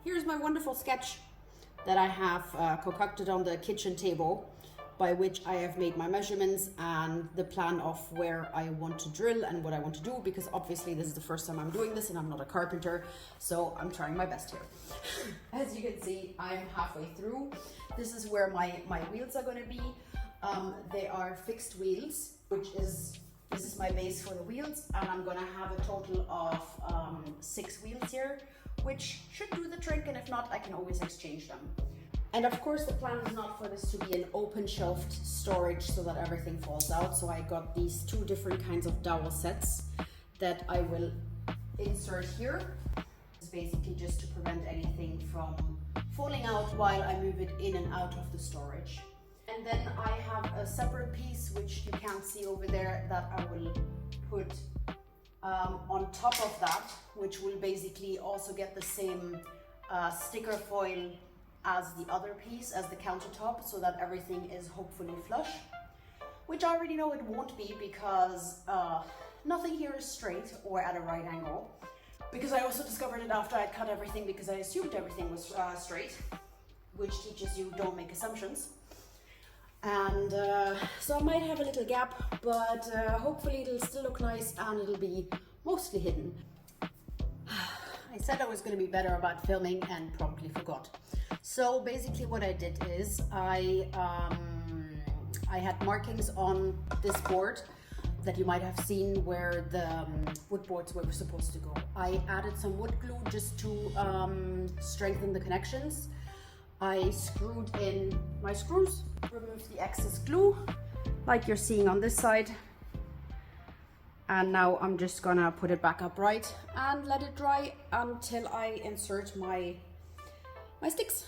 here's my wonderful sketch that I have concocted on the kitchen table, by which I have made my measurements and the plan of where I want to drill and what I want to do, because obviously this is the first time I'm doing this and I'm not a carpenter, so I'm trying my best here. As you can see, I'm halfway through. This is where my wheels are going to be. They are fixed wheels, this is my base for the wheels, and I'm going to have a total of 6 wheels here, which should do the trick, and if not, I can always exchange them. And of course, the plan is not for this to be an open shelved storage so that everything falls out. So I got these 2 different kinds of dowel sets that I will insert here. It's basically just to prevent anything from falling out while I move it in and out of the storage. And then I have a separate piece, which you can't see over there, that I will put on top of that, which will basically also get the same sticker foil as the other piece, as the countertop, so that everything is hopefully flush, which I already know it won't be, because nothing here is straight or at a right angle, because I also discovered it after I'd cut everything, because I assumed everything was straight, which teaches you don't make assumptions. And so I might have a little gap, but hopefully it'll still look nice and it'll be mostly hidden. I said I was going to be better about filming and probably forgot. So basically what I did is I had markings on this board that you might have seen where the wood boards were supposed to go. I added some wood glue just to strengthen the connections. I screwed in my screws, removed the excess glue like you're seeing on this side. And now I'm just gonna put it back upright and let it dry until I insert my sticks.